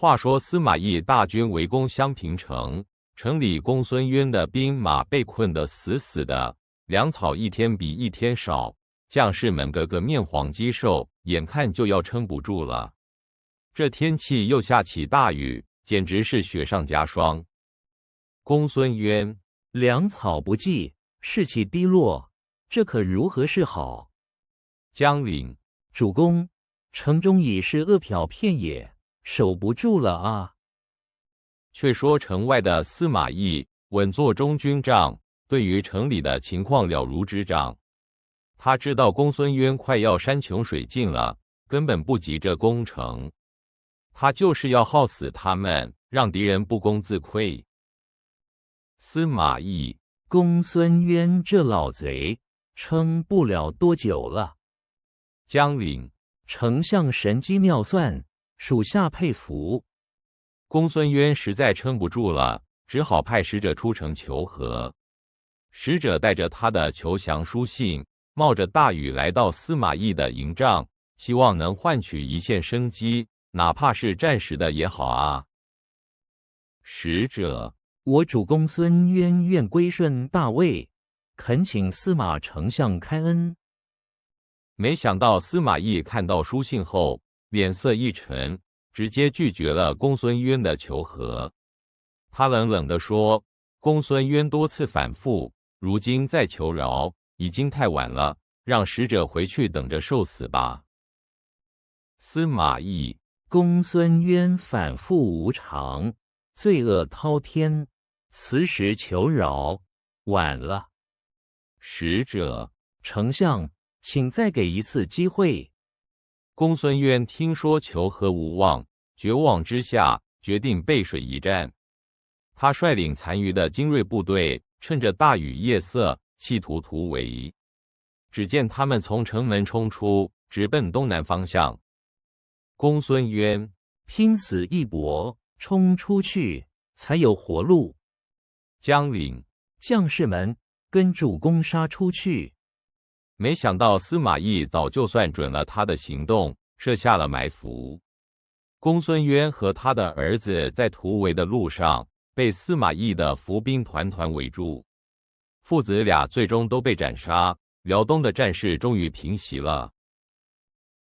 话说司马懿大军围攻襄平城，城里公孙渊的兵马被困得死死的，粮草一天比一天少，将士们个个面黄肌瘦，眼看就要撑不住了。这天气又下起大雨，简直是雪上加霜。公孙渊：粮草不济，士气低落，这可如何是好？江陵：主公，城中已是饿殍遍野，守不住了啊！却说城外的司马懿稳坐中军帐，对于城里的情况了如指掌。他知道公孙渊快要山穷水尽了，根本不急着攻城，他就是要耗死他们，让敌人不攻自溃。司马懿：公孙渊这老贼，撑不了多久了。江陵：丞相神机妙算，属下佩服。公孙渊实在撑不住了，只好派使者出城求和。使者带着他的求降书信，冒着大雨来到司马懿的营帐，希望能换取一线生机，哪怕是暂时的也好啊。使者：我主公孙渊愿归顺大魏，恳请司马丞相开恩。没想到司马懿看到书信后，脸色一沉，直接拒绝了公孙渊的求和。他冷冷地说：公孙渊多次反复，如今再求饶已经太晚了，让使者回去等着受死吧。司马懿：公孙渊反复无常，罪恶滔天，此时求饶晚了。使者：丞相，请再给一次机会。公孙渊听说求和无望，绝望之下决定背水一战。他率领残余的精锐部队，趁着大雨夜色，企图突围。只见他们从城门冲出，直奔东南方向。公孙渊：拼死一搏，冲出去才有活路。江陵：将士们，跟主公杀出去！没想到司马懿早就算准了他的行动，设下了埋伏。公孙渊和他的儿子在突围的路上，被司马懿的伏兵团团围住，父子俩最终都被斩杀，辽东的战事终于平息了。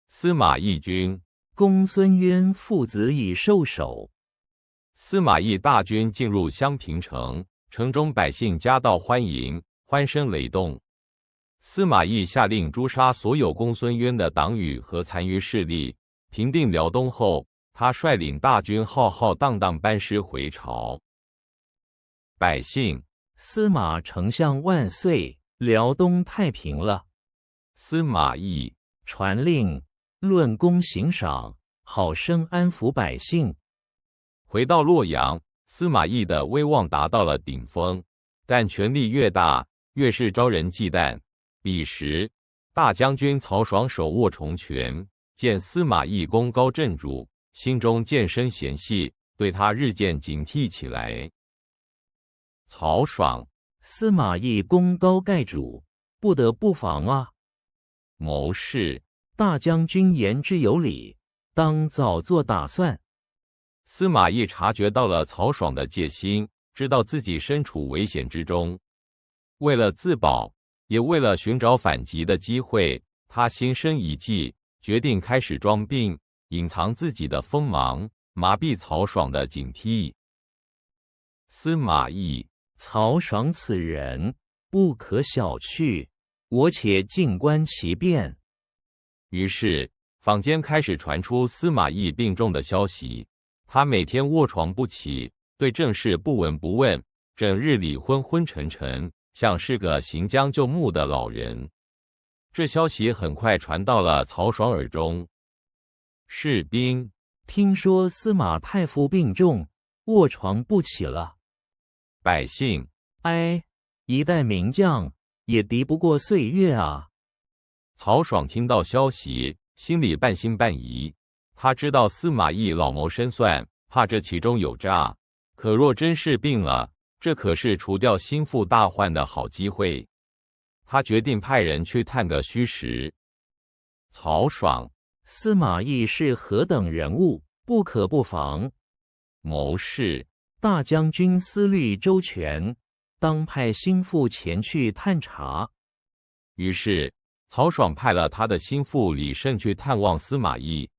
司马懿军：公孙渊父子已受首。司马懿大军进入襄平城，城中百姓夹道欢迎，欢声雷动。司马懿下令诛杀所有公孙渊的党羽和残余势力。平定辽东后，他率领大军浩浩荡荡班师回朝。百姓：司马丞相万岁！辽东太平了。司马懿：传令，论功行赏，好生安抚百姓。回到洛阳，司马懿的威望达到了顶峰，但权力越大，越是招人忌惮。彼时，大将军曹爽手握重权，见司马懿功高震主，心中渐生嫌隙，对他日渐警惕起来。曹爽：司马懿功高盖主，不得不防啊。谋士：大将军言之有理，当早做打算。司马懿察觉到了曹爽的戒心，知道自己身处危险之中，为了自保，也为了寻找反击的机会，他心生一计，决定开始装病，隐藏自己的锋芒，麻痹曹爽的警惕。司马懿：曹爽此人不可小觑，我且静观其变。于是，坊间开始传出司马懿病重的消息。他每天卧床不起，对政事不闻不问，整日里昏昏沉沉，像是个行将就木的老人。这消息很快传到了曹爽耳中。士兵：听说司马太傅病重，卧床不起了。百姓：哎，一代名将也敌不过岁月啊。曹爽听到消息，心里半信半疑。他知道司马懿老谋深算，怕这其中有诈。可若真是病了，这可是除掉心腹大患的好机会。他决定派人去探个虚实。曹爽：司马懿是何等人物？不可不防。谋士，大将军思虑周全，当派心腹前去探查。于是曹爽派了他的心腹李胜去探望司马懿。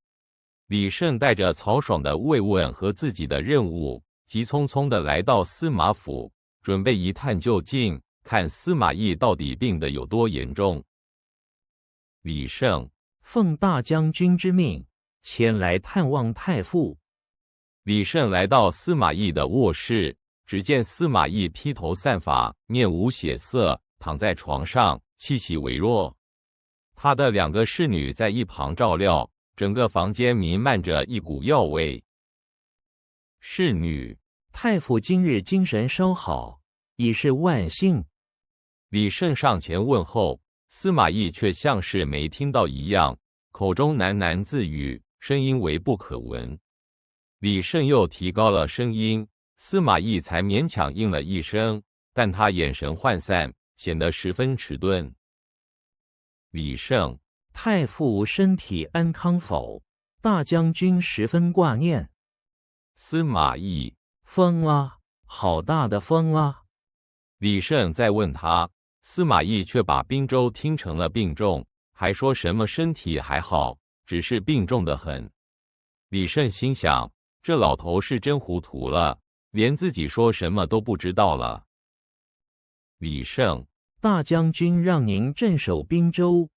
李胜带着曹爽的慰问和自己的任务，急匆匆地来到司马府，准备一探究竟，看司马懿到底病得有多严重。李胜奉大将军之命，前来探望太傅。李胜来到司马懿的卧室，只见司马懿披头散发，面无血色，躺在床上，气息微弱。他的2个侍女在一旁照料，整个房间弥漫着一股药味。侍女：太傅今日精神稍好，已是万幸。李胜上前问候，司马懿却像是没听到一样，口中喃喃自语，声音微不可闻。李胜又提高了声音，司马懿才勉强应了一声，但他眼神涣散，显得十分迟钝。李胜：太傅身体安康否？大将军十分挂念。司马懿：风啊，好大的风啊！李胜再问他，司马懿却把滨州听成了病重，还说什么身体还好，只是病重得很。李胜心想，这老头是真糊涂了，连自己说什么都不知道了。李胜：大将军让您镇守滨州。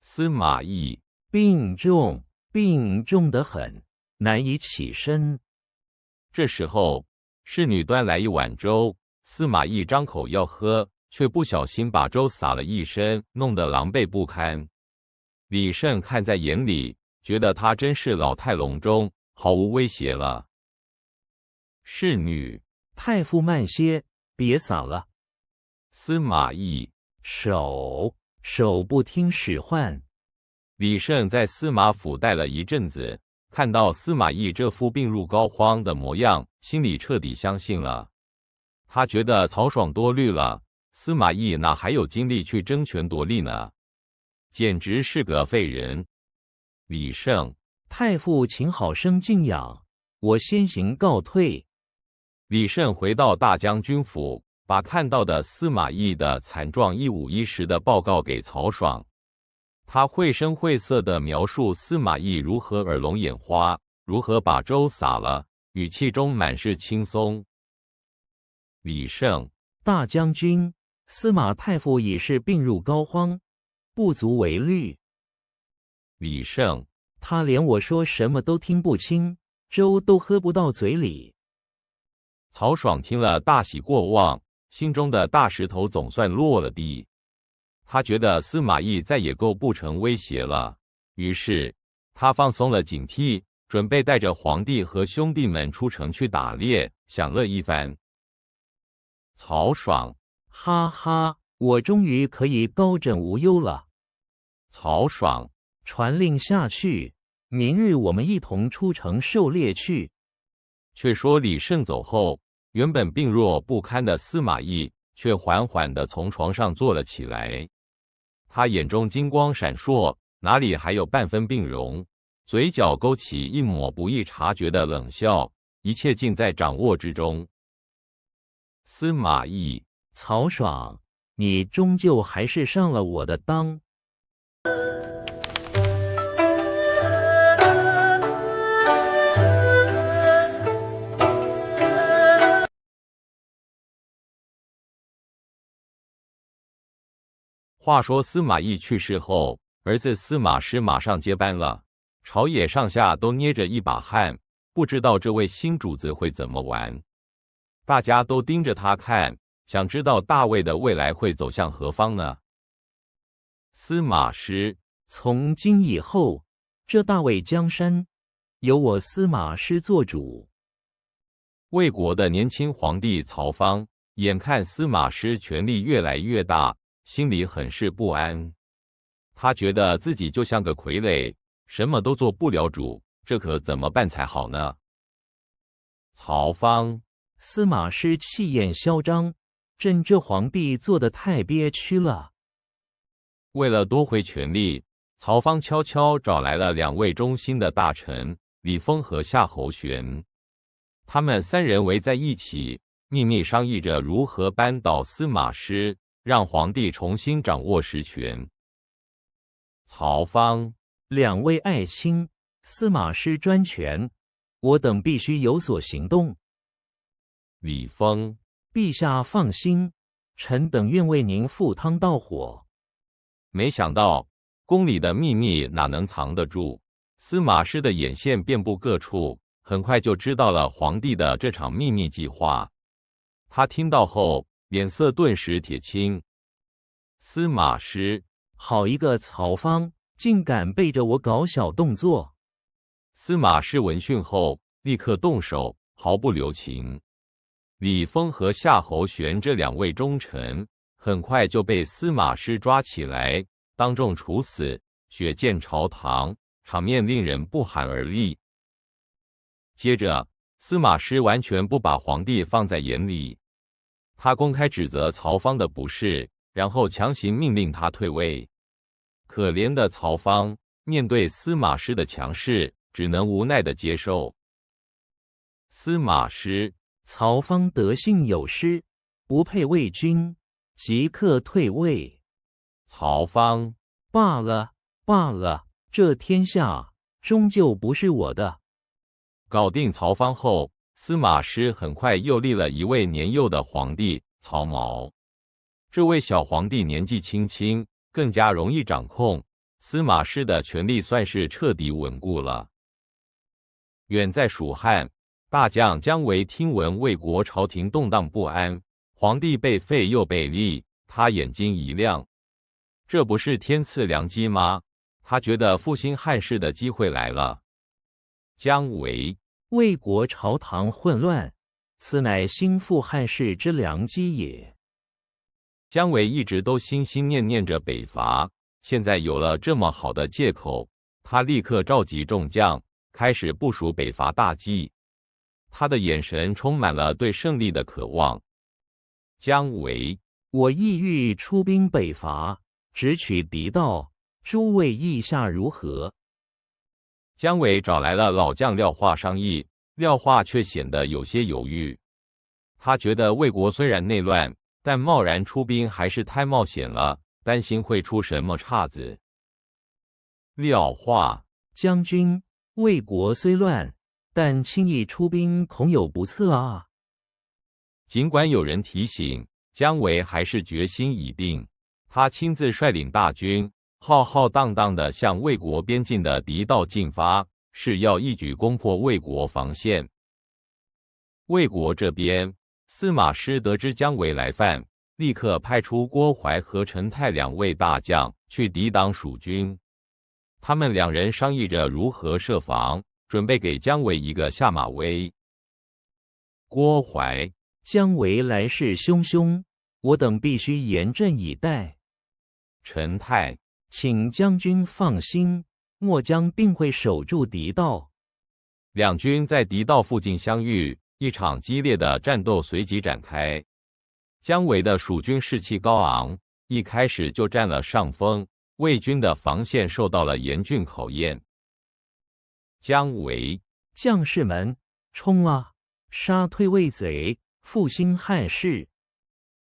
司马懿：病重得很，难以起身。这时候，侍女端来一碗粥，司马懿张口要喝，却不小心把粥洒了一身，弄得狼狈不堪。李胜看在眼里，觉得他真是老态龙钟，毫无威胁了。侍女：太傅慢些，别洒了。司马懿：手不听使唤。李胜在司马府待了一阵子，看到司马懿这副病入膏肓的模样，心里彻底相信了。他觉得曹爽多虑了，司马懿哪还有精力去争权夺利呢？简直是个废人。李胜：太傅请好生静养，我先行告退。李胜回到大将军府，把看到的司马懿的惨状一五一十地报告给曹爽。他绘声绘色地描述司马懿如何耳聋眼花，如何把粥洒了，语气中满是轻松。李胜：大将军，司马太傅已是病入膏肓，不足为虑。李胜：他连我说什么都听不清，粥都喝不到嘴里。曹爽听了大喜过望，心中的大石头总算落了地。他觉得司马懿再也构不成威胁了，于是他放松了警惕，准备带着皇帝和兄弟们出城去打猎，享乐一番。曹爽：哈哈，我终于可以高枕无忧了。曹爽：传令下去，明日我们一同出城狩猎去。却说李胜走后，原本病弱不堪的司马懿却缓缓地从床上坐了起来。他眼中金光闪烁，哪里还有半分病容，嘴角勾起一抹不易察觉的冷笑，一切尽在掌握之中。司马懿：曹爽，你终究还是上了我的当。话说司马懿去世后，儿子司马师马上接班了，朝野上下都捏着一把汗，不知道这位新主子会怎么玩。大家都盯着他看，想知道大魏的未来会走向何方呢？司马师：从今以后，这大魏江山由我司马师做主。魏国的年轻皇帝曹芳眼看司马师权力越来越大，心里很是不安。他觉得自己就像个傀儡，什么都做不了主，这可怎么办才好呢？曹芳：司马师气焰嚣张，朕这皇帝做得太憋屈了。为了夺回权力，曹芳悄悄找来了2位忠心的大臣，李丰和夏侯玄。他们三人围在一起，秘密商议着如何扳倒司马师，让皇帝重新掌握实权。曹芳，两位爱卿，司马师专权，我等必须有所行动。李丰，陛下放心，臣等愿为您赴汤蹈火。没想到宫里的秘密哪能藏得住？司马师的眼线遍布各处，很快就知道了皇帝的这场秘密计划。他听到后，脸色顿时铁青。司马师，好一个曹芳，竟敢背着我搞小动作！司马师闻讯后，立刻动手，毫不留情。李丰和夏侯玄这两位忠臣，很快就被司马师抓起来，当众处死，血溅朝堂，场面令人不寒而栗。接着，司马师完全不把皇帝放在眼里，他公开指责曹芳的不是，然后强行命令他退位。可怜的曹芳面对司马师的强势，只能无奈地接受。司马师，曹芳德性有失，不配为君，即刻退位。曹芳，罢了，罢了，这天下终究不是我的。搞定曹芳后，司马师很快又立了一位年幼的皇帝曹髦。这位小皇帝年纪轻轻，更加容易掌控，司马师的权力算是彻底稳固了。远在蜀汉，大将姜维听闻魏国朝廷动荡不安，皇帝被废又被立，他眼睛一亮，这不是天赐良机吗？他觉得复兴汉室的机会来了。姜维，魏国朝堂混乱，此乃兴复汉室之良机也。姜维一直都心心念念着北伐，现在有了这么好的借口，他立刻召集众将，开始部署北伐大计。他的眼神充满了对胜利的渴望。姜维，我意欲出兵北伐，直取狄道，诸位意下如何？姜维找来了老将廖化商议，廖化却显得有些犹豫。他觉得魏国虽然内乱，但贸然出兵还是太冒险了，担心会出什么岔子。廖化，将军，魏国虽乱，但轻易出兵恐有不测啊。尽管有人提醒，姜维还是决心已定。他亲自率领大军，浩浩荡荡地向魏国边境的狄道进发，是要一举攻破魏国防线。魏国这边，司马师得知姜维来犯，立刻派出郭淮和陈泰两位大将去抵挡蜀军。他们两人商议着如何设防，准备给姜维一个下马威。郭淮，姜维来势汹汹，我等必须严阵以待。陈泰，请将军放心，末将定会守住狄道。两军在狄道附近相遇，一场激烈的战斗随即展开。姜维的蜀军士气高昂，一开始就占了上风，魏军的防线受到了严峻考验。姜维，将士们，冲啊！杀退魏贼，复兴汉室。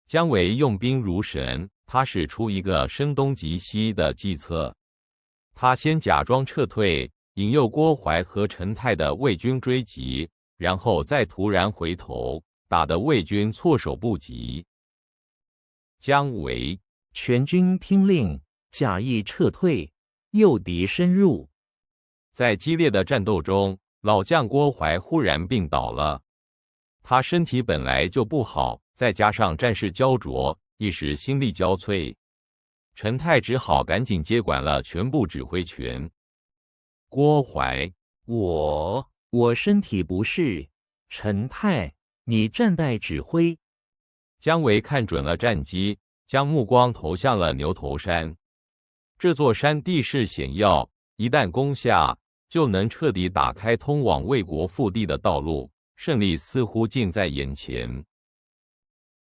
姜维用兵如神，他使出一个声东击西的计策。他先假装撤退，引诱郭淮和陈泰的魏军追击，然后再突然回头，打得魏军措手不及。姜维，全军听令，假意撤退，诱敌深入。在激烈的战斗中，老将郭淮忽然病倒了。他身体本来就不好，再加上战事焦灼，一时心力交瘁。陈泰只好赶紧接管了全部指挥权。郭淮，我身体不适，陈泰，你暂代指挥。姜维看准了战机，将目光投向了牛头山。这座山地势险要，一旦攻下，就能彻底打开通往魏国腹地的道路，胜利似乎近在眼前。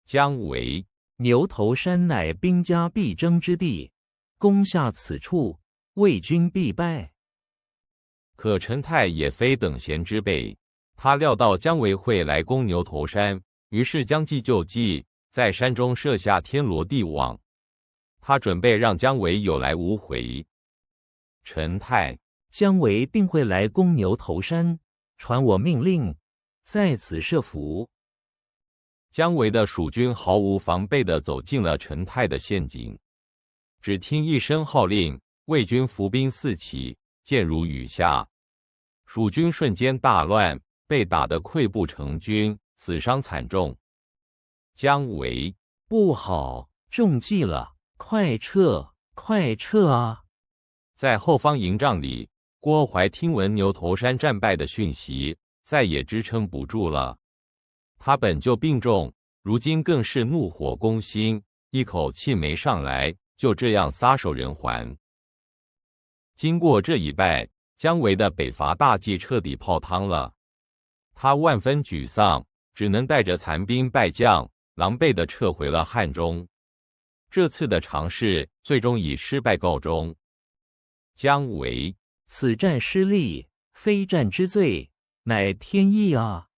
姜维，牛头山乃兵家必争之地，攻下此处，魏军必败。可陈泰也非等闲之辈，他料到姜维会来攻牛头山，于是将计就计，在山中设下天罗地网。他准备让姜维有来无回。陈泰，姜维定会来攻牛头山，传我命令，在此设伏。姜维的蜀军毫无防备地走进了陈泰的陷阱。只听一声号令，魏军伏兵四起，箭如雨下，蜀军瞬间大乱，被打得溃不成军，死伤惨重。姜维，不好，中计了，快撤，快撤啊！在后方营帐里，郭淮听闻牛头山战败的讯息，再也支撑不住了。他本就病重，如今更是怒火攻心，一口气没上来，就这样撒手人寰。经过这一败，姜维的北伐大计彻底泡汤了。他万分沮丧，只能带着残兵败将，狼狈地撤回了汉中。这次的尝试最终以失败告终。姜维，此战失利，非战之罪，乃天意啊！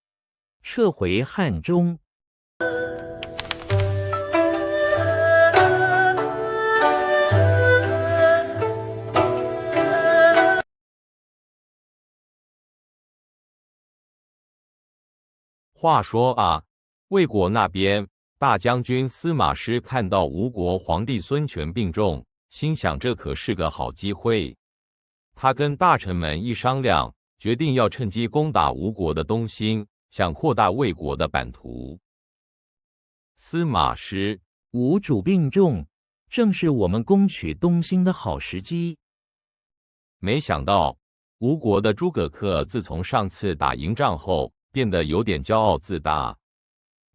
撤回汉中。话说啊，魏国那边大将军司马师看到吴国皇帝孙权病重，心想这可是个好机会。他跟大臣们一商量，决定要趁机攻打吴国的东兴，想扩大魏国的版图。司马师，吴主病重，正是我们攻取东兴的好时机。没想到吴国的诸葛恪自从上次打赢仗后，变得有点骄傲自大。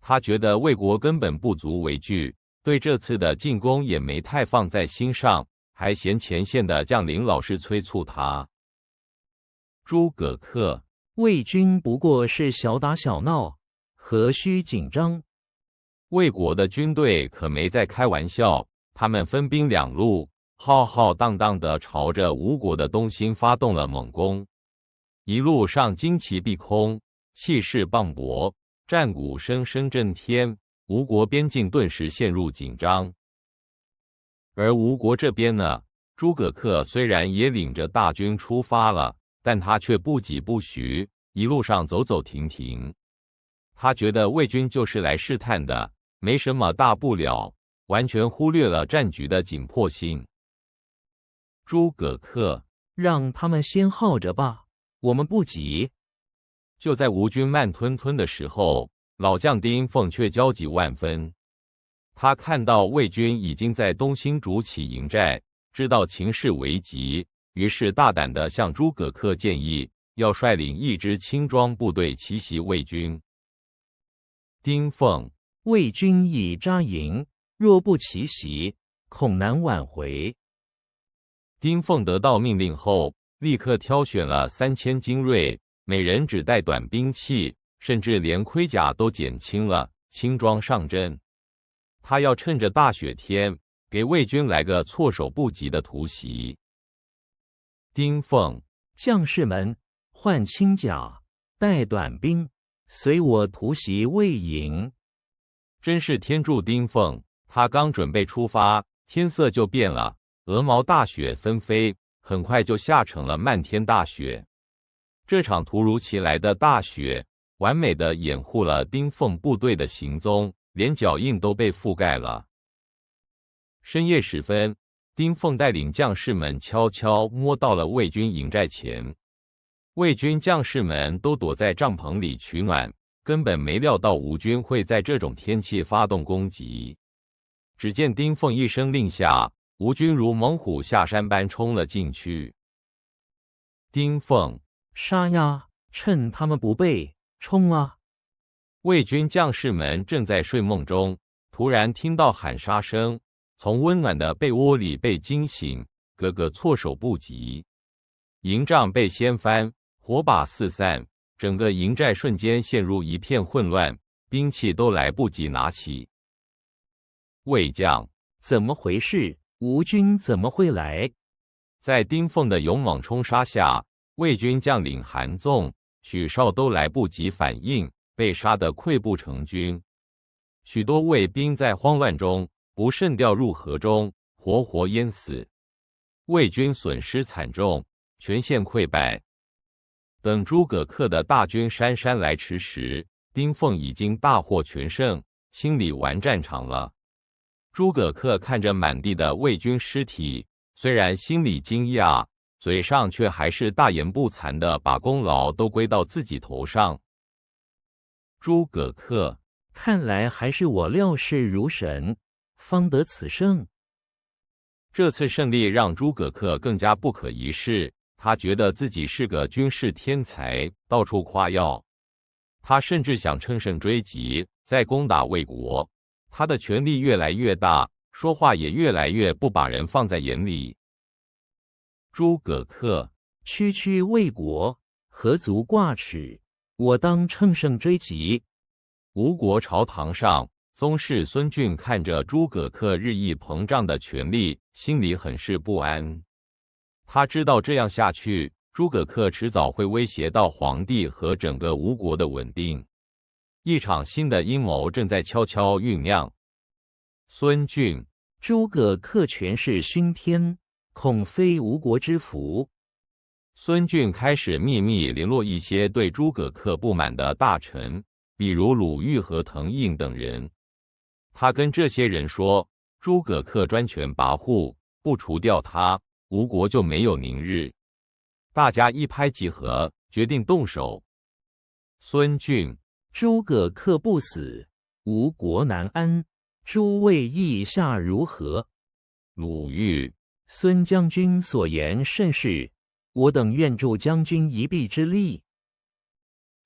他觉得魏国根本不足为惧，对这次的进攻也没太放在心上，还嫌前线的将领老是催促他。诸葛恪，魏军不过是小打小闹，何须紧张？魏国的军队可没在开玩笑，他们分兵两路，浩浩荡荡地朝着吴国的东兴发动了猛攻。一路上旌旗蔽空，气势磅礴，战鼓声声震天，吴国边境顿时陷入紧张。而吴国这边呢，诸葛恪虽然也领着大军出发了，但他却不疾不徐，一路上走走停停。他觉得魏军就是来试探的，没什么大不了，完全忽略了战局的紧迫性。诸葛恪，让他们先耗着吧，我们不急。就在吴军慢吞吞的时候，老将丁奉却焦急万分。他看到魏军已经在东兴筑起营寨，知道情势危急，于是大胆地向诸葛恪建议，要率领一支轻装部队奇袭魏军。丁奉，魏军已扎营，若不奇袭，恐难挽回。丁奉得到命令后，立刻挑选了3000精锐，每人只带短兵器，甚至连盔甲都减轻了，轻装上阵。他要趁着大雪天，给魏军来个措手不及的突袭。丁奉，将士们，换轻甲，带短兵，随我突袭魏营。真是天助丁奉，他刚准备出发，天色就变了，鹅毛大雪纷飞，很快就下成了漫天大雪。这场突如其来的大雪，完美的掩护了丁奉部队的行踪，连脚印都被覆盖了。深夜时分，丁奉带领将士们悄悄摸到了魏军营寨前。魏军将士们都躲在帐篷里取暖，根本没料到吴军会在这种天气发动攻击。只见丁奉一声令下，吴军如猛虎下山般冲了进去。丁奉，杀呀！趁他们不备，冲啊！魏军将士们正在睡梦中，突然听到喊杀声，从温暖的被窝里被惊醒，个个措手不及。营帐被掀翻，火把四散，整个营寨瞬间陷入一片混乱，兵器都来不及拿起。魏将，怎么回事？吴军怎么会来？在丁奉的勇猛冲杀下，魏军将领韩纵、许绍都来不及反应，被杀得溃不成军。许多魏兵在慌乱中不慎掉入河中，活活淹死。魏军损失惨重，全线溃败。等诸葛恪的大军姗姗来迟时，丁奉已经大获全胜，清理完战场了。诸葛恪看着满地的魏军尸体，虽然心里惊讶，嘴上却还是大言不惭地把功劳都归到自己头上。诸葛恪，看来还是我料事如神，方得此胜。这次胜利让诸葛恪更加不可一世，他觉得自己是个军事天才，到处夸耀。他甚至想乘胜追击，再攻打魏国。他的权力越来越大，说话也越来越不把人放在眼里。诸葛恪，区区魏国，何足挂齿？我当乘胜追击。吴国朝堂上，宗室孙峻看着诸葛恪日益膨胀的权力，心里很是不安。他知道这样下去，诸葛恪迟早会威胁到皇帝和整个吴国的稳定。一场新的阴谋正在悄悄酝酿。孙峻，诸葛恪权势熏天，恐非吴国之福。孙峻开始秘密联络一些对诸葛恪不满的大臣，比如鲁豫和滕胤等人。他跟这些人说，诸葛恪专权跋扈，不除掉他，吴国就没有宁日。大家一拍即合，决定动手。孙峻，诸葛恪不死，吴国难安。诸位意下如何？鲁豫，孙将军所言甚是，我等愿助将军一臂之力。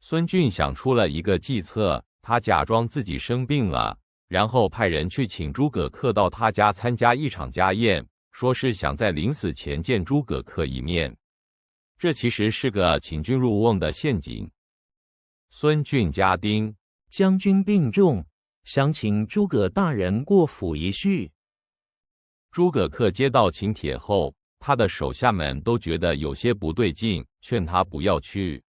孙峻想出了一个计策，他假装自己生病了，然后派人去请诸葛恪到他家参加一场家宴，说是想在临死前见诸葛恪一面。这其实是个请君入瓮的陷阱。孙峻家丁，将军病重，想请诸葛大人过府一叙。诸葛恪接到请帖后，他的手下们都觉得有些不对劲，劝他不要去。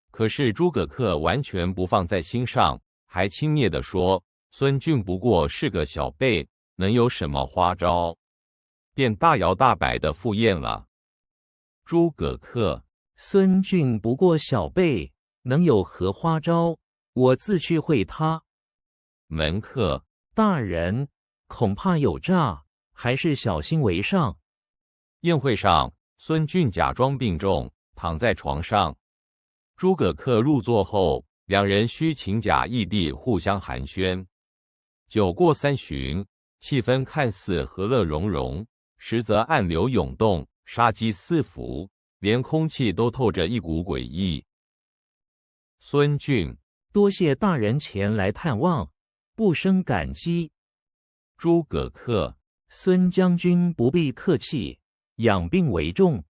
可是诸葛恪完全不放在心上，还轻蔑地说：“孙峻不过是个小辈，能有什么花招？”便大摇大摆地赴宴了。诸葛恪，孙峻不过小辈，能有何花招？我自去会他。门客，大人，恐怕有诈，还是小心为上。宴会上，孙峻假装病重，躺在床上。诸葛恪入座后，两人虚情假意地互相寒暄。酒过三巡，气氛看似和乐融融，实则暗流涌动，杀机四伏，连空气都透着一股诡异。孙峻，多谢大人前来探望，不胜感激。诸葛恪，孙将军不必客气，养病为重。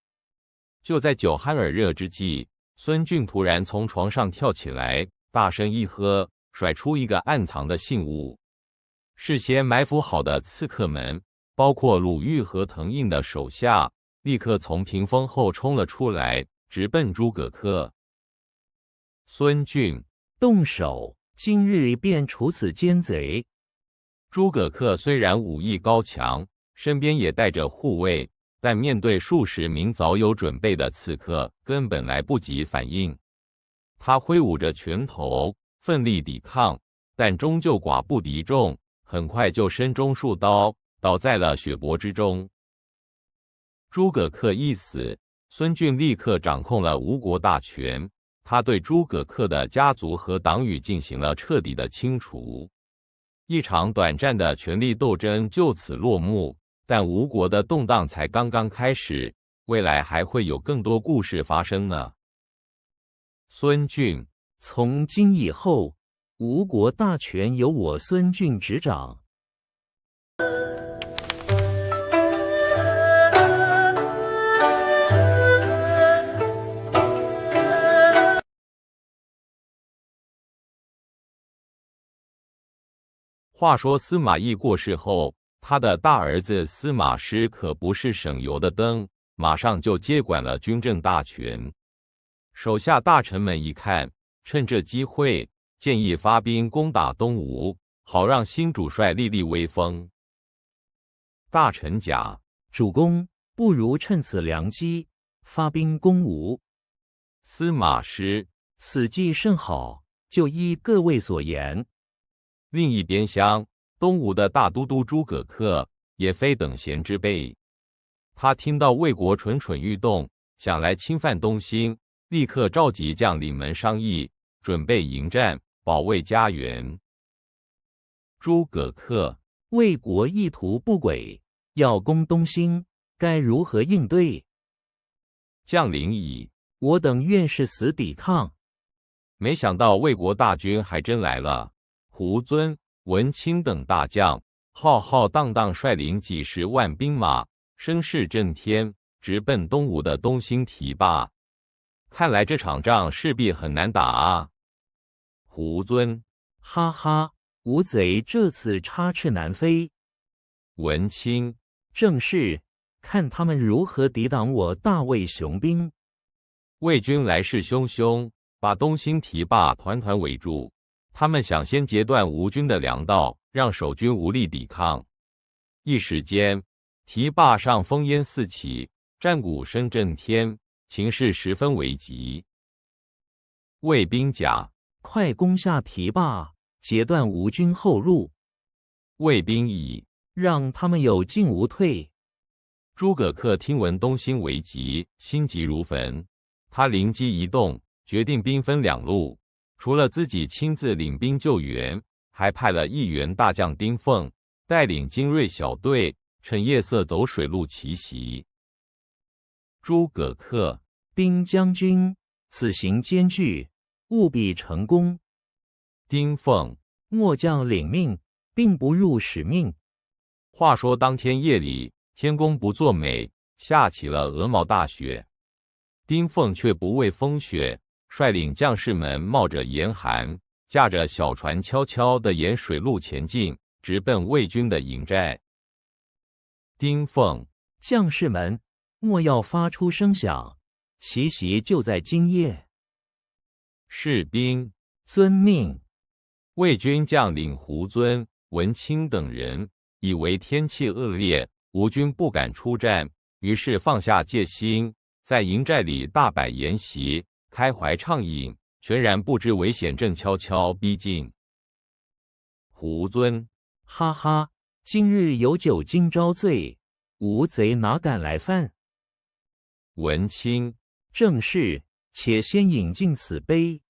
就在酒酣耳热之际，孙峻突然从床上跳起来，大声一喝，甩出一个暗藏的信物。事先埋伏好的刺客们，包括鲁豫和滕胤的手下，立刻从屏风后冲了出来，直奔诸葛恪。孙峻，动手，今日便处此奸贼。诸葛恪虽然武艺高强，身边也带着护卫，但面对数十名早有准备的刺客，根本来不及反应。他挥舞着拳头，奋力抵抗，但终究寡不敌众，很快就身中数刀，倒在了血泊之中。诸葛恪一死，孙峻立刻掌控了吴国大权，他对诸葛恪的家族和党羽进行了彻底的清除。一场短暂的权力斗争就此落幕，但吴国的动荡才刚刚开始，未来还会有更多故事发生呢。孙峻，从今以后，吴国大权由我孙峻执掌。话说司马懿过世后，他的大儿子司马师可不是省油的灯，马上就接管了军政大权。手下大臣们一看，趁这机会，建议发兵攻打东吴，好让新主帅立立威风。大臣甲：主公，不如趁此良机，发兵攻吴。司马师：此计甚好，就依各位所言。另一边厢，东吴的大都督诸葛恪也非等闲之辈。他听到魏国蠢蠢欲动，想来侵犯东兴，立刻召集将领们商议，准备迎战，保卫家园。诸葛恪：魏国意图不轨，要攻东兴，该如何应对？将领乙：我等愿是死抵抗。没想到魏国大军还真来了，胡遵、文钦等大将浩浩荡荡率领几十万兵马，声势震天，直奔东吴的东兴堤坝。看来这场仗势必很难打啊！胡遵：哈哈，吴贼这次插翅难飞。文钦：正是，看他们如何抵挡我大魏雄兵。魏军来势汹汹，把东兴堤坝团团围住。他们想先截断吴军的粮道，让守军无力抵抗。一时间，堤坝上烽烟四起，战鼓声震天，情势十分危急。魏兵甲：快攻下堤坝，截断吴军后路。魏兵乙：让他们有进无退。诸葛恪听闻东兴危急，心急如焚。他灵机一动，决定兵分两路，除了自己亲自领兵救援，还派了义援大将丁奉带领精锐小队，趁夜色走水路奇袭。诸葛恪：丁将军，此行艰巨，务必成功。丁奉：末将领命，并不入使命。话说当天夜里，天公不作美，下起了鹅毛大雪。丁奉却不畏风雪，率领将士们冒着严寒，驾着小船悄悄地沿水路前进，直奔魏军的营寨。丁奉：将士们，莫要发出声响，奇袭就在今夜。士兵：遵命。魏军将领胡遵、文钦等人以为天气恶劣，吴军不敢出战，于是放下戒心，在营寨里大摆筵席，开怀畅饮，全然不知危险正悄悄逼近。胡遵：哈哈，今日有酒今朝醉，吴贼哪敢来犯？文钦：正是，且先饮尽此杯。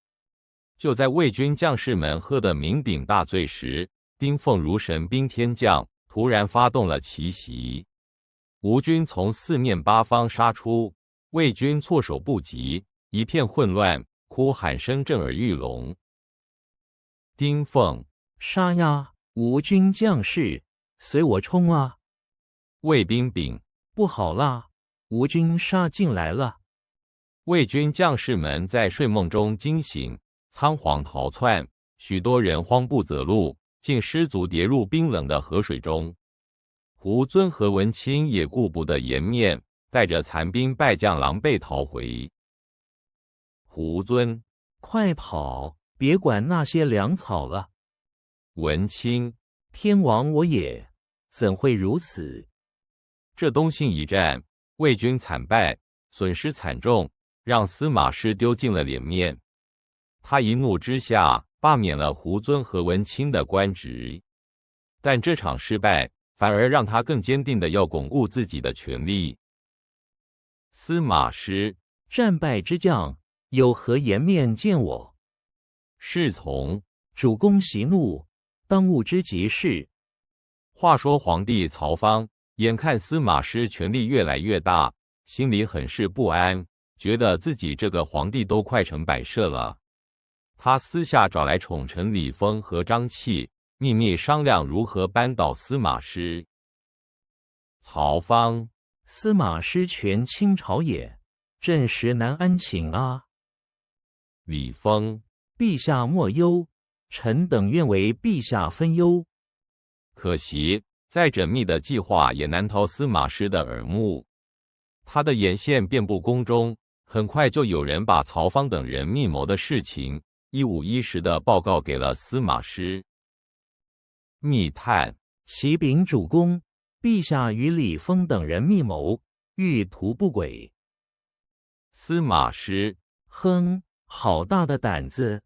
就在魏军将士们喝得酩酊大醉时，丁奉如神兵天降，突然发动了奇袭。吴军从四面八方杀出，魏军措手不及，一片混乱，哭喊声震耳欲聋。丁奉：杀呀！吴军将士，随我冲啊！魏兵丙：不好啦，吴军杀进来了。魏军将士们在睡梦中惊醒，仓皇逃窜，许多人慌不择路，竟失足跌入冰冷的河水中。胡遵和文钦也顾不得颜面，带着残兵败将狼狈逃回。胡遵：快跑，别管那些粮草了。文钦：天亡我也，怎会如此？这东兴一战，魏军惨败，损失惨重，让司马师丢尽了脸面。他一怒之下罢免了胡遵和文钦的官职，但这场失败反而让他更坚定的要巩固自己的权力。司马师：战败之将，有何颜面见我？侍从：主公息怒，当务之急是。话说皇帝曹芳眼看司马师权力越来越大，心里很是不安，觉得自己这个皇帝都快成摆设了。他私下找来宠臣李丰和张契，秘密商量如何扳倒司马师。曹芳：司马师权倾朝野，朕实难安寝啊。李丰：陛下莫忧，臣等愿为陛下分忧。可惜再缜密的计划也难逃司马师的耳目。他的眼线遍布宫中，很快就有人把曹芳等人密谋的事情一五一十地报告给了司马师。密探启禀主公，陛下与李丰等人密谋，欲图不轨。司马师哼，好大的胆子！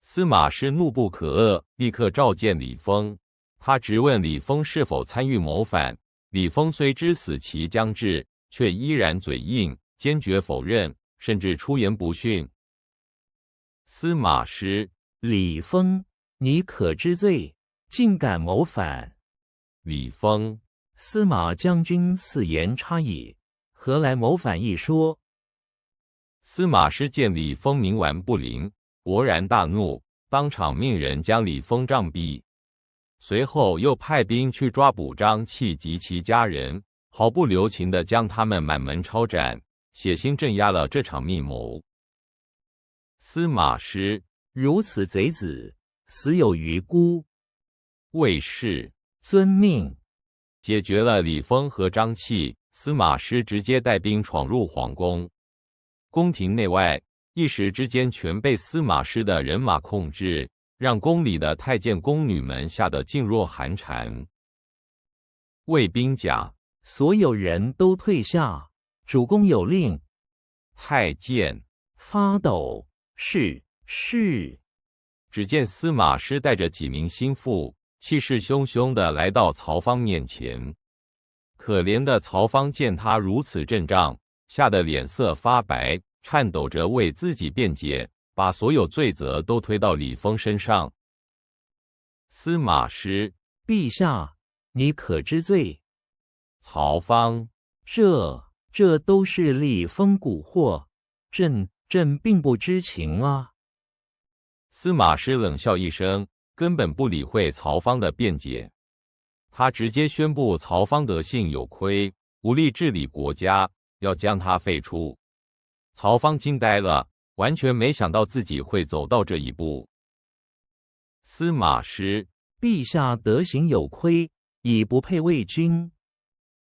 司马师怒不可遏，立刻召见李丰。他直问李丰是否参与谋反。李丰虽知死期将至，却依然嘴硬，坚决否认，甚至出言不逊。司马师：李丰，你可知罪？竟敢谋反！李丰：司马将军四言差矣，何来谋反一说？司马师见李丰冥顽不灵，勃然大怒，当场命人将李丰杖毙。随后又派兵去抓捕张契及其家人，毫不留情地将他们满门抄斩，血腥镇压了这场密谋。司马师：如此贼子，死有余辜。卫士：遵命。解决了李丰和张契，司马师直接带兵闯入皇宫。宫廷内外一时之间全被司马师的人马控制，让宫里的太监宫女们吓得噤若寒蝉。卫兵甲：所有人都退下，主公有令。太监发抖：是。只见司马师带着几名心腹，气势汹汹地来到曹芳面前。可怜的曹芳见他如此阵仗，吓得脸色发白，颤抖着为自己辩解，把所有罪责都推到李丰身上。司马师：陛下，你可知罪？曹芳：这都是李丰蛊惑，朕并不知情啊。司马师冷笑一声，根本不理会曹芳的辩解。他直接宣布曹芳德性有亏，无力治理国家，要将他废除。曹芳惊呆了，完全没想到自己会走到这一步。司马师：陛下德行有亏，已不配为君。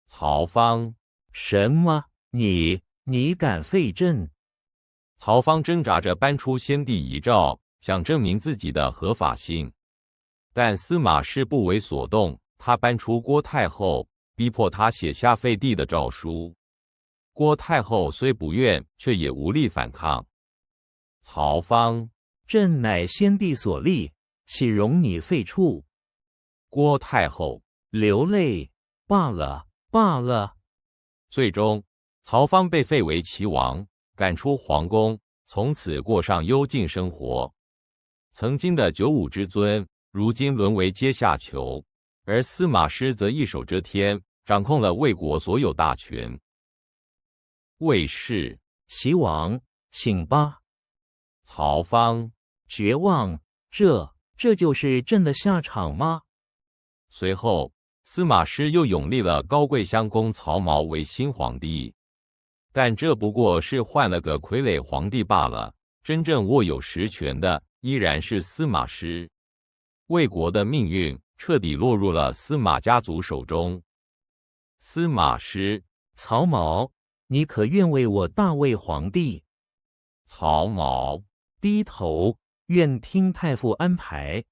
曹芳：什么？你敢废朕？曹芳挣扎着搬出先帝遗诏，想证明自己的合法性，但司马师不为所动。他搬出郭太后，逼迫他写下废帝的诏书。郭太后虽不愿，却也无力反抗。曹芳：朕乃先帝所立，岂容你废黜？郭太后流泪：罢了。最终，曹芳被废为齐王，赶出皇宫，从此过上幽静生活。曾经的九五之尊，如今沦为阶下囚，而司马师则一手遮天，掌控了魏国所有大权。卫士：齐王，请吧。曹芳：绝望，这就是朕的下场吗？随后，司马师又拥立了高贵襄公曹髦为新皇帝，但这不过是换了个傀儡皇帝罢了。真正握有实权的依然是司马师。魏国的命运彻底落入了司马家族手中。司马师：曹髦，你可愿为我大魏皇帝？曹髦：低头，愿听太傅安排。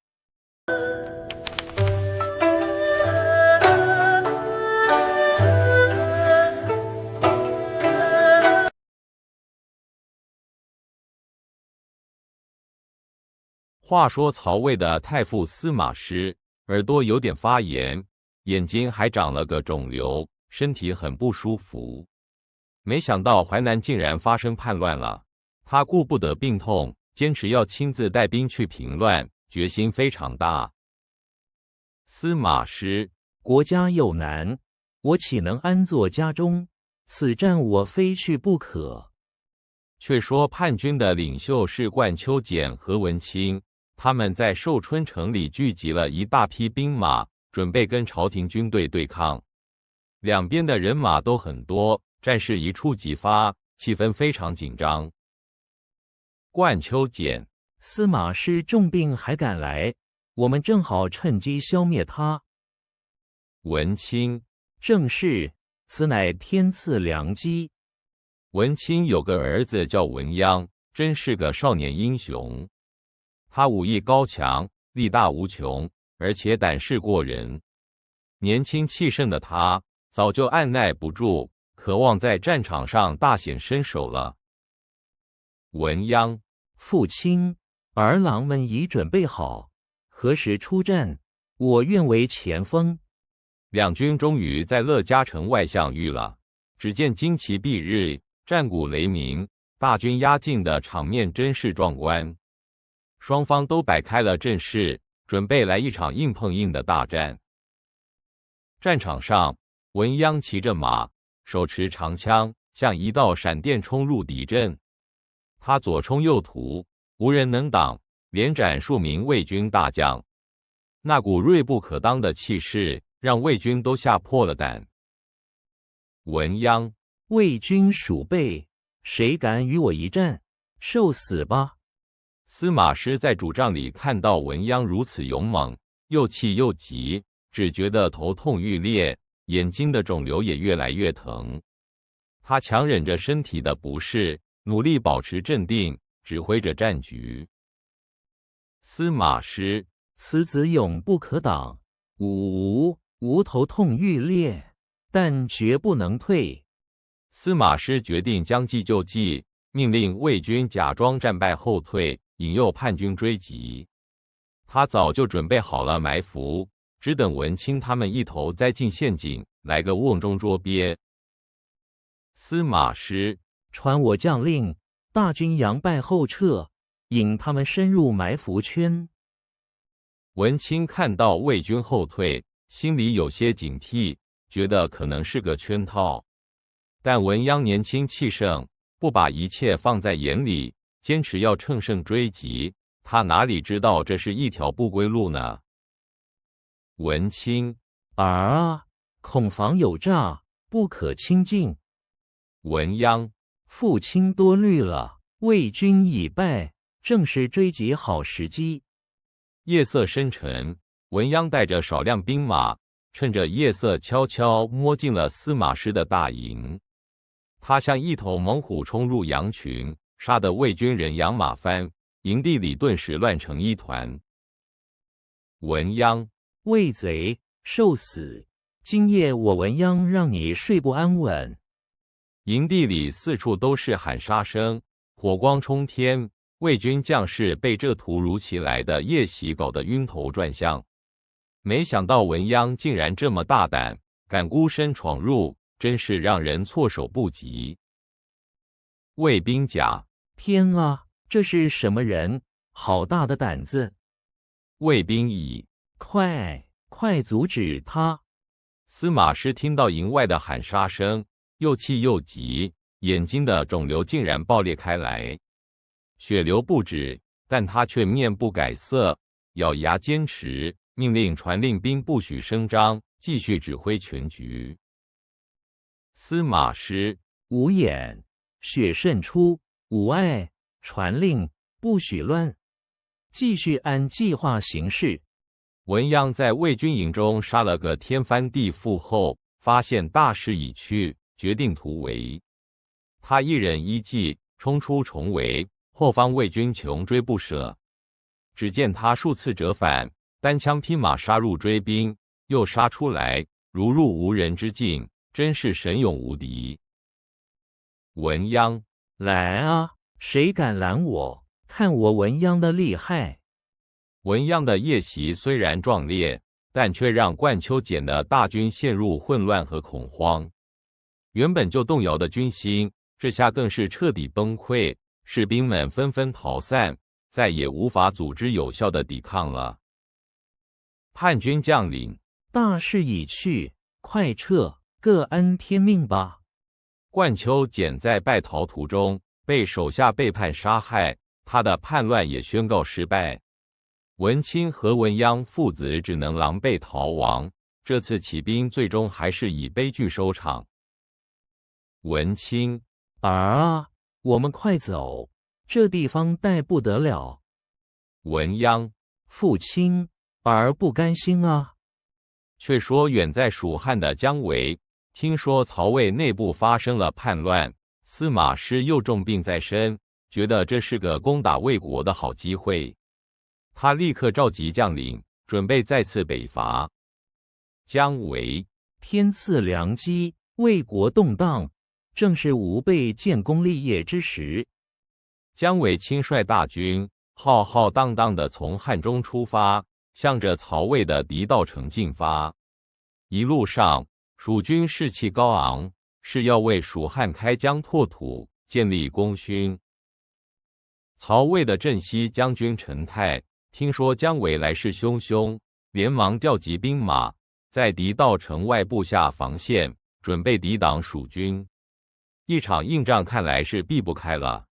话说曹魏的太傅司马师耳朵有点发炎，眼睛还长了个肿瘤，身体很不舒服。没想到淮南竟然发生叛乱了，他顾不得病痛，坚持要亲自带兵去平乱，决心非常大。司马师：国家有难，我岂能安坐家中？此战我非去不可。却说叛军的领袖是冠丘俭和文钦，他们在寿春城里聚集了一大批兵马，准备跟朝廷军队对抗。两边的人马都很多，战事一触即发，气氛非常紧张。冠丘俭：司马师重病还赶来，我们正好趁机消灭他。文钦：正是，此乃天赐良机。文钦有个儿子叫文鸯，真是个少年英雄。他武艺高强，力大无穷，而且胆识过人。年轻气盛的他，早就按耐不住，渴望在战场上大显身手了。文鸯，父亲，儿郎们已准备好，何时出战？我愿为前锋。两军终于在乐嘉城外相遇了。只见旌旗蔽日，战鼓雷鸣，大军压境的场面真是壮观。双方都摆开了阵势，准备来一场硬碰硬的大战。战场上，文鸯骑着马，手持长枪，像一道闪电冲入敌阵。他左冲右突，无人能挡，连斩数名魏军大将。那股锐不可当的气势，让魏军都吓破了胆。文鸯，魏军鼠辈，谁敢与我一战？受死吧！司马师在主帐里看到文鸯如此勇猛，又气又急，只觉得头痛欲裂，眼睛的肿瘤也越来越疼。他强忍着身体的不适，努力保持镇定，指挥着战局。司马师，此子勇不可挡，吾头痛欲裂，但绝不能退。司马师决定将计就计，命令魏军假装战败后退，引诱叛军追击。他早就准备好了埋伏，只等文钦他们一头栽进陷阱，来个瓮中捉鳖。司马师，传我将令，大军佯败后撤，引他们深入埋伏圈。文钦看到魏军后退，心里有些警惕，觉得可能是个圈套。但文鸯年轻气盛，不把一切放在眼里，坚持要乘胜追击。他哪里知道这是一条不归路呢？文钦，儿啊，恐防有诈，不可轻进。文鸯，父亲多虑了，魏军已败，正是追击好时机。夜色深沉，文鸯带着少量兵马，趁着夜色悄悄摸进了司马师的大营。他像一头猛虎冲入羊群，杀得魏军人仰马翻，营地里顿时乱成一团。文鸯，魏贼，受死！今夜我文鸯让你睡不安稳。营地里四处都是喊杀声，火光冲天，魏军将士被这突如其来的夜袭搞得晕头转向。没想到文鸯竟然这么大胆，敢孤身闯入，真是让人措手不及。魏兵甲，天啊，这是什么人？好大的胆子！魏兵乙，快阻止他！司马师听到营外的喊杀声，又气又急，眼睛的肿瘤竟然爆裂开来，血流不止，但他却面不改色，咬牙坚持，命令传令兵不许声张，继续指挥全局。司马师，无眼，血渗出，无碍，传令不许乱，继续按计划行事。文鸯在魏军营中杀了个天翻地覆后，发现大势已去，决定突围。他一忍一计，冲出重围，后方魏军穷追不舍。只见他数次折返，单枪匹马杀入追兵，又杀出来，如入无人之境，真是神勇无敌。文鸯，来啊，谁敢拦我？看我文鸯的厉害！文鸯的夜袭虽然壮烈，但却让冠丘简的大军陷入混乱和恐慌。原本就动摇的军心，这下更是彻底崩溃，士兵们纷纷逃散，再也无法组织有效的抵抗了。叛军将领，大势已去，快撤，各安天命吧。冠丘简在败逃途中被手下背叛杀害，他的叛乱也宣告失败。文钦和文鸯父子只能狼狈逃亡，这次起兵最终还是以悲剧收场。文钦，儿啊，我们快走，这地方待不得了。文鸯，父亲，儿不甘心啊。却说远在蜀汉的姜维听说曹魏内部发生了叛乱，司马师又重病在身，觉得这是个攻打魏国的好机会。他立刻召集将领，准备再次北伐。姜维，天赐良机，魏国动荡，正是吾辈建功立业之时。姜维亲率大军，浩浩荡荡地从汉中出发，向着曹魏的狄道城进发。一路上，蜀军士气高昂，是要为蜀汉开疆拓土，建立功勋。曹魏的镇西将军陈泰听说姜维来势汹汹，连忙调集兵马，在狄道城外布下防线，准备抵挡蜀军。一场硬仗看来是避不开了。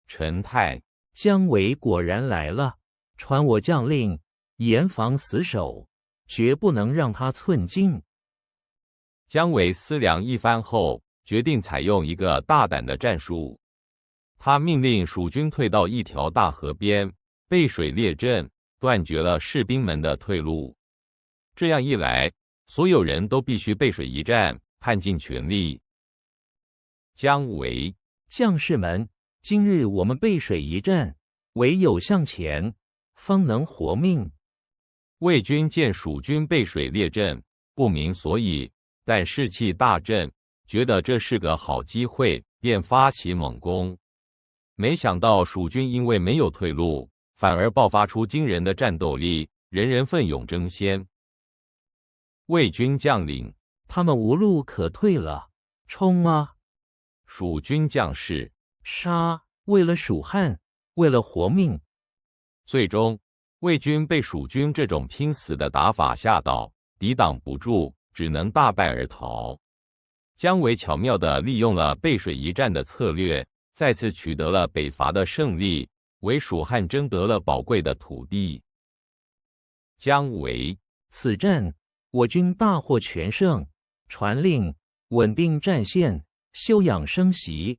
陈泰，姜维果然来了，传我将令，严防死守，绝不能让他寸进。姜维思量一番后，决定采用一个大胆的战术。他命令蜀军退到一条大河边，背水列阵，断绝了士兵们的退路。这样一来，所有人都必须背水一战，拼尽全力。姜维，将士们，今日我们背水一战，唯有向前，方能活命。魏军见蜀军背水列阵，不明所以，但士气大振，觉得这是个好机会，便发起猛攻。没想到蜀军因为没有退路，反而爆发出惊人的战斗力，人人奋勇争先。魏军将领，他们无路可退了，冲啊！蜀军将士，杀！为了蜀汉，为了活命。最终，魏军被蜀军这种拼死的打法吓倒，抵挡不住，只能大败而逃。姜维巧妙地利用了背水一战的策略，再次取得了北伐的胜利，为蜀汉争得了宝贵的土地。姜维，此战我军大获全胜，传令稳定战线，休养生息，